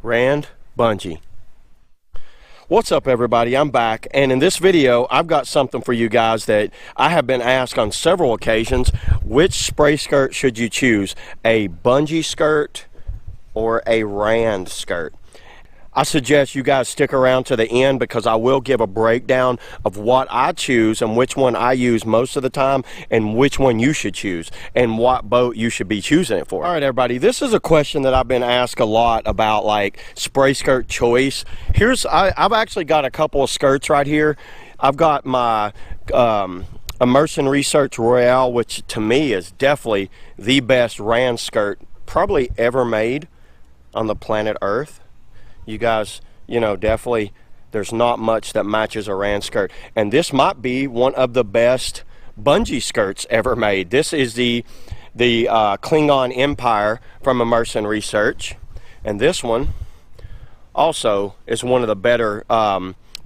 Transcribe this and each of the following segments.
Rand Bungee. What's up, everybody? I'm back, and in this video I've got something for you guys that I have been asked on several occasions. Which spray skirt should you choose, a bungee skirt or a Rand skirt? I suggest you guys stick around to the end because I will give a breakdown of what I choose and which one I use most of the time and which one you should choose and what boat you should be choosing it for. All right, everybody, this is a question that I've been asked a lot about, like spray skirt choice. I've actually got a couple of skirts right here. I've got my Immersion Research Royale, which to me is definitely the best Rand skirt probably ever made on the planet Earth. You guys, you know, definitely there's not much that matches a Rand skirt. And this might be one of the best bungee skirts ever made. This is the Klingon Empire from Immersion Research. And this one also is one of the better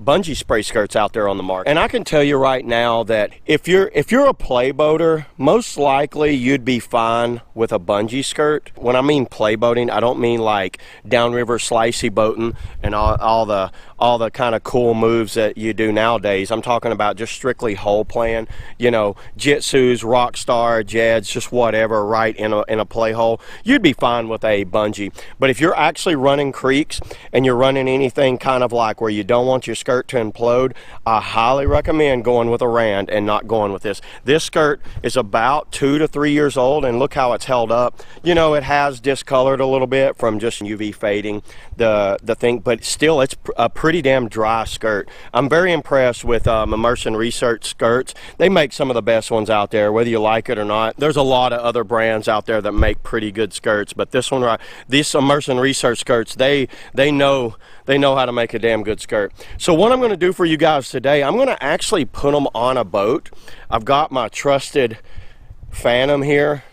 bungee spray skirts out there on the market. And I can tell you right now that if you're a play boater, most likely you'd be fine with a bungee skirt. When I mean play boating, I don't mean like downriver slicey boating and all the kind of cool moves that you do nowadays. I'm talking about just strictly hole playing, you know, jitsus, rockstar, jeds, just whatever, right in a play hole. You'd be fine with a bungee. But if you're actually running creeks and you're running anything kind of like where you don't want your skirt to implode, I highly recommend going with a Rand and not going with this. This skirt is about 2 to 3 years old, and look how it's held up. You know, it has discolored a little bit from just UV fading the thing, but still it's a pretty damn dry skirt. I'm very impressed with Immersion Research skirts. They make some of the best ones out there, whether you like it or not. There's a lot of other brands out there that make pretty good skirts, but this one, right, these Immersion Research skirts, they know how to make a damn good skirt. So what I'm going to do for you guys today, I'm going to actually put them on a boat. I've got my trusted Phantom here,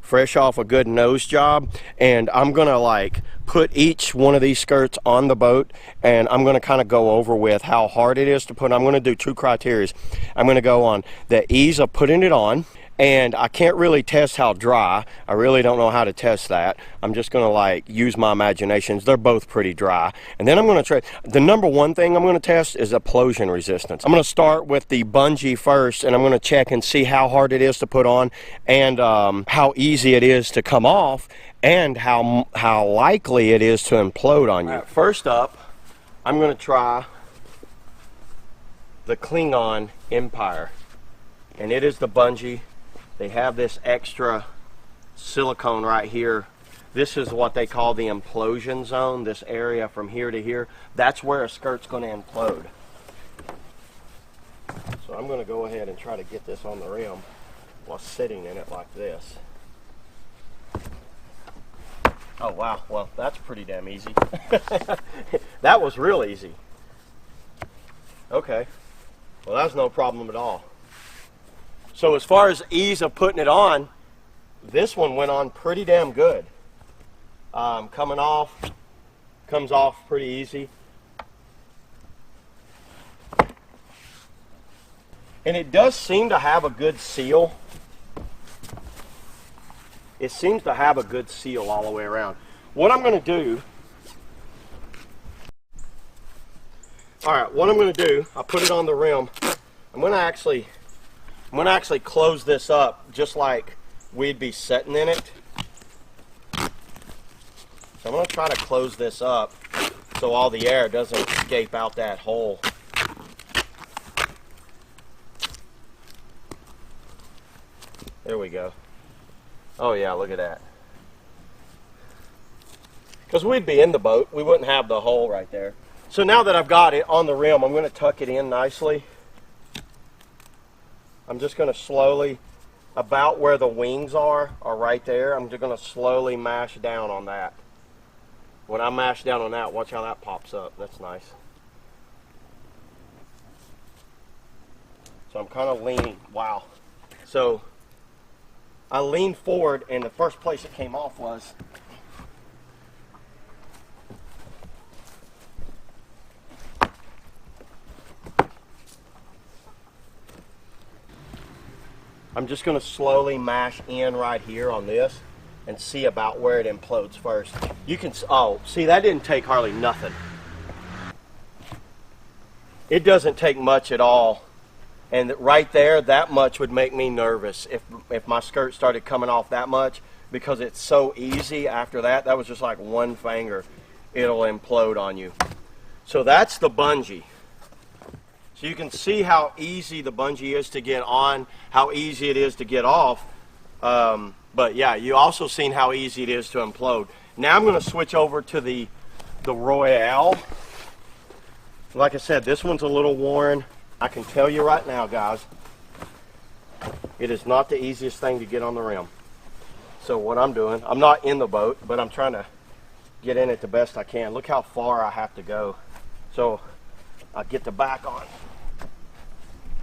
fresh off a good nose job, and I'm going to like put each one of these skirts on the boat, and I'm going to kind of go over with how hard it is to put. I'm going to do 2 criteria. I'm going to go on the ease of putting it on, and I can't really test how dry. I really don't know how to test that. I'm just going to like use my imaginations. They're both pretty dry. And then I'm going to try, the number one thing I'm going to test is implosion resistance. I'm going to start with the bungee first, and I'm going to check and see how hard it is to put on and how easy it is to come off and how likely it is to implode on you. Right, first up, I'm going to try the Klingon Empire, and it is the bungee. They have this extra silicone right here. This is what they call the implosion zone, this area from here to here. That's where a skirt's going to implode. So I'm going to go ahead and try to get this on the rim while sitting in it like this. Oh wow, well that's pretty damn easy. That was real easy. Okay, well that's no problem at all. So as far as ease of putting it on, this one went on pretty damn good. Comes off pretty easy. And it does seem to have a good seal. It seems to have a good seal all the way around. What I'm going to do, I put it on the rim. I'm going to actually close this up just like we'd be sitting in it. So I'm going to try to close this up so all the air doesn't escape out that hole. There we go. Oh yeah, look at that. Because we'd be in the boat, we wouldn't have the hole right there. So now that I've got it on the rim, I'm going to tuck it in nicely. I'm just going to slowly, about where the wings are right there, I'm just going to slowly mash down on that. When I mash down on that, watch how that pops up. That's nice. So I'm kind of leaning, wow. So I leaned forward, and the first place it came off was I'm just going to slowly mash in right here on this. and see about where it implodes first. You can, oh, see, that didn't take hardly nothing. It doesn't take much at all. And right there, that much would make me nervous if my skirt started coming off that much, because it's so easy after that. That was just like one finger. It'll implode on you. So that's the bungee. So you can see how easy the bungee is to get on, how easy it is to get off. But yeah, you also seen how easy it is to implode. Now I'm going to switch over to the Royale. Like I said, this one's a little worn. I can tell you right now, guys, it is not the easiest thing to get on the rim. So what I'm doing, I'm not in the boat, but I'm trying to get in it the best I can. Look how far I have to go. So I get the back on.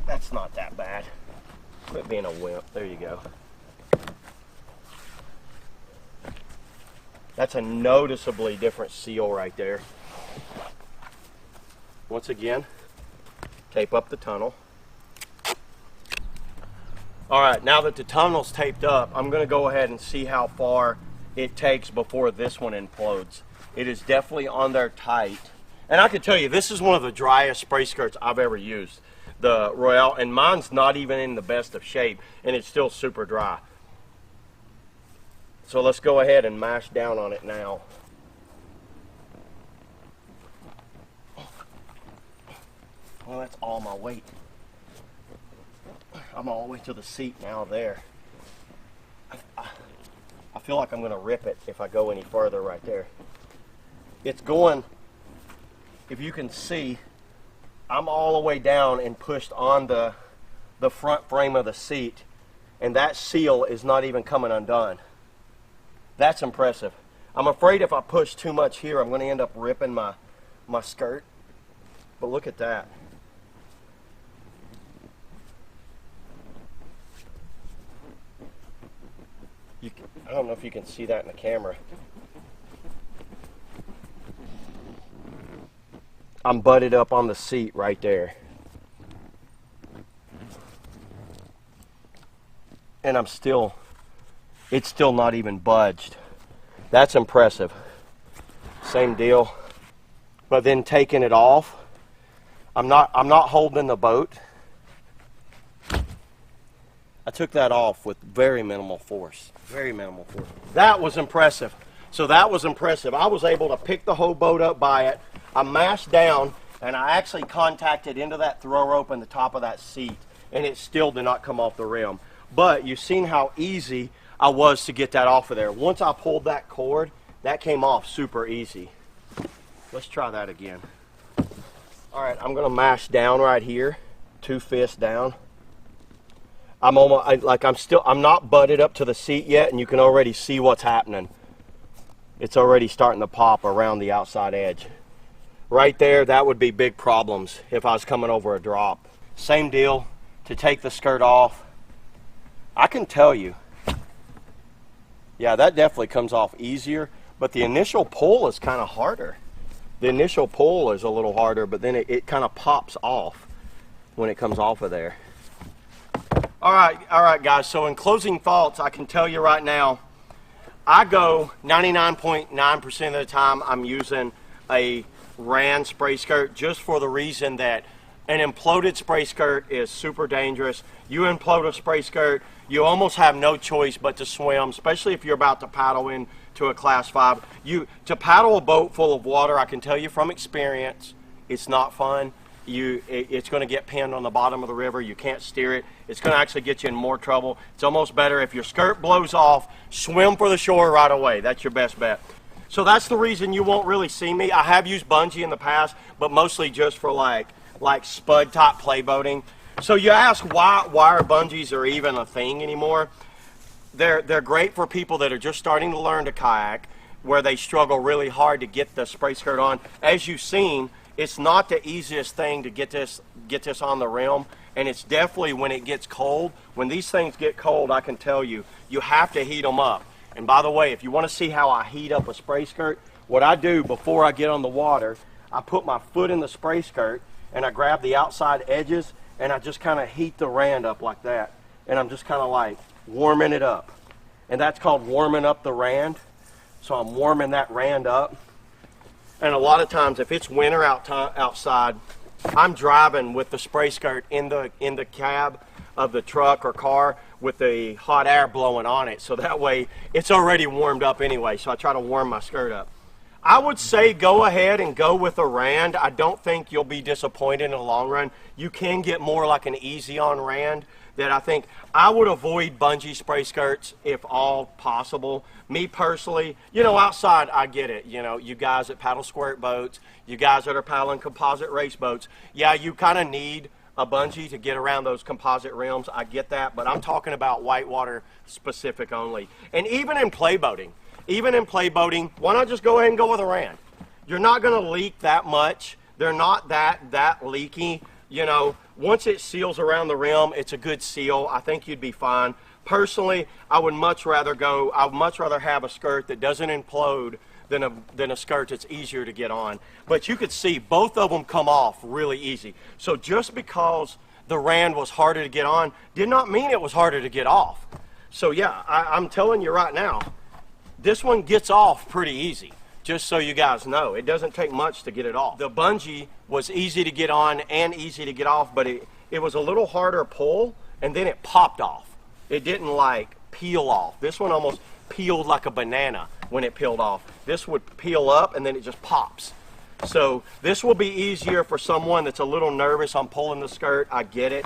That's not that bad. Quit being a wimp. There you go. That's a noticeably different seal right there. Once again, tape up the tunnel. All right, now that the tunnel's taped up, I'm going to go ahead and see how far it takes before this one implodes. It is definitely on there tight. And I can tell you, this is one of the driest spray skirts I've ever used, the Royale, and mine's not even in the best of shape, and it's still super dry. So let's go ahead and mash down on it now. Well, that's all my weight. I'm all the way to the seat now there. I feel like I'm going to rip it if I go any further right there. It's going, if you can see, I'm all the way down and pushed on the front frame of the seat, and that seal is not even coming undone. That's impressive. I'm afraid if I push too much here, I'm going to end up ripping my skirt. But look at that. I don't know if you can see that in the camera. I'm butted up on the seat right there. And it's still not even budged. That's impressive. Same deal. But then taking it off, I'm not holding the boat. I took that off with very minimal force. Very minimal force. That was impressive. So that was impressive. I was able to pick the whole boat up by it. I mashed down, and I actually contacted into that throw rope in the top of that seat, and it still did not come off the rim. But you've seen how easy I was to get that off of there. Once I pulled that cord, that came off super easy. Let's try that again. All right, I'm gonna mash down right here, 2 fists down. I'm not butted up to the seat yet, and you can already see what's happening. It's already starting to pop around the outside edge. Right there, that would be big problems if I was coming over a drop. Same deal, to take the skirt off. I can tell you, yeah, that definitely comes off easier, but the initial pull is kind of harder. The initial pull is a little harder, but then it kind of pops off when it comes off of there. All right, guys, so in closing thoughts, I can tell you right now, I go 99.9% of the time I'm using a ran spray skirt, just for the reason that an imploded spray skirt is super dangerous. You implode a spray skirt, you almost have no choice but to swim, especially if you're about to paddle into a class 5. To paddle a boat full of water, I can tell you from experience, it's not fun. It's going to get pinned on the bottom of the river. You can't steer it. It's going to actually get you in more trouble. It's almost better if your skirt blows off, swim for the shore right away. That's your best bet. So that's the reason you won't really see me. I have used bungee in the past, but mostly just for like spud type play boating. So you ask why are bungees are even a thing anymore? They're great for people that are just starting to learn to kayak, where they struggle really hard to get the spray skirt on. As you've seen, it's not the easiest thing to get this on the rim, and it's definitely when it gets cold. When these things get cold, I can tell you, you have to heat them up. And by the way, if you want to see how I heat up a spray skirt, what I do before I get on the water, I put my foot in the spray skirt and I grab the outside edges and I just kind of heat the rand up like that. And I'm just kind of like warming it up. and that's called warming up the rand. So I'm warming that rand up. And a lot of times if it's winter outside, I'm driving with the spray skirt in the cab of the truck or car with the hot air blowing on it. So that way it's already warmed up anyway. So I try to warm my skirt up. I would say go ahead and go with a rand. I don't think you'll be disappointed in the long run. You can get more like an easy on rand that I think I would avoid bungee spray skirts if all possible. Me personally, you know, outside I get it. You know, you guys that paddle squirt boats, you guys that are paddling composite race boats, yeah, you kind of need a bungee to get around those composite rims. I get that, but I'm talking about whitewater specific only. And even in play boating, why not just go ahead and go with a rand? You're not going to leak that much. They're not that leaky. You know, once it seals around the rim, it's a good seal. I think you'd be fine. Personally, I would much rather have a skirt that doesn't implode than a skirt that's easier to get on. But you could see both of them come off really easy. So just because the rand was harder to get on did not mean it was harder to get off. So yeah, I'm telling you right now, this one gets off pretty easy. Just so you guys know, it doesn't take much to get it off. The bungee was easy to get on and easy to get off, but it was a little harder pull, and then it popped off. It didn't like peel off. This one almost peeled like a banana when it peeled off. This would peel up and then it just pops. So this will be easier for someone that's a little nervous on pulling the skirt. I get it.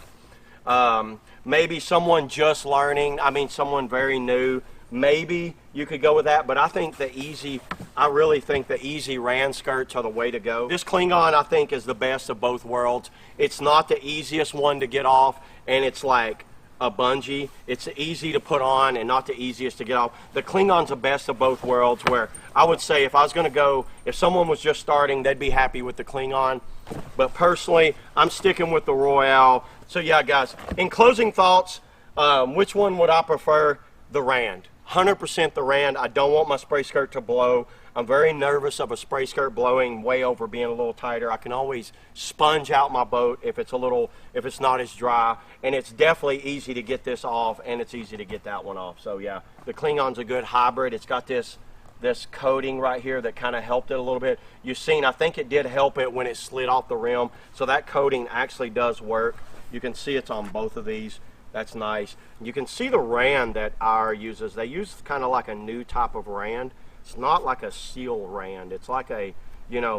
Maybe someone just learning, someone very new, maybe you could go with that, but I really think the easy rand skirts are the way to go. This Klingon, I think, is the best of both worlds. It's not the easiest one to get off, and it's like a bungee. It's easy to put on and not the easiest to get off. The Klingon's the best of both worlds, where I would say if someone was just starting, they'd be happy with the Klingon. But personally, I'm sticking with the Royale. So yeah, guys, in closing thoughts, which one would I prefer? The rand. 100% the rand. I don't want my spray skirt to blow. I'm very nervous of a spray skirt blowing way over, being a little tighter. I can always sponge out my boat if it's not as dry, and it's definitely easy to get this off, and it's easy to get that one off. So yeah, the Klingon's a good hybrid. It's got this coating right here that kind of helped it a little bit. You've seen, I think it did help it when it slid off the rim. So that coating actually does work. You can see it's on both of these. That's nice. You can see the rand that our uses. They use kind of like a new type of rand. It's not like a seal rand. It's like a,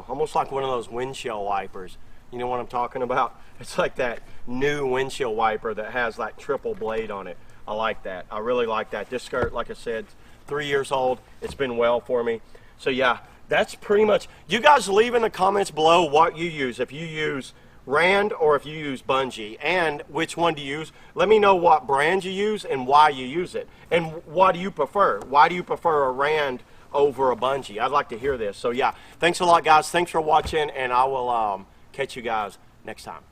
almost like one of those windshield wipers. You know what I'm talking about? It's like that new windshield wiper that has that triple blade on it. I like that. I really like that. This skirt, like I said, 3 years old. It's been well for me. So yeah, that's pretty much. You guys leave in the comments below what you use. If you use rand or if you use bungee, and which one to use. Let me know what brand you use and why you use it, and what do you prefer. Why do you prefer a rand over a bungee? I'd like to hear this. So yeah, thanks a lot, guys. Thanks for watching, and I will catch you guys next time.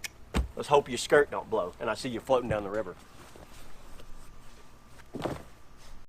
Let's hope your skirt don't blow and I see you floating down the river.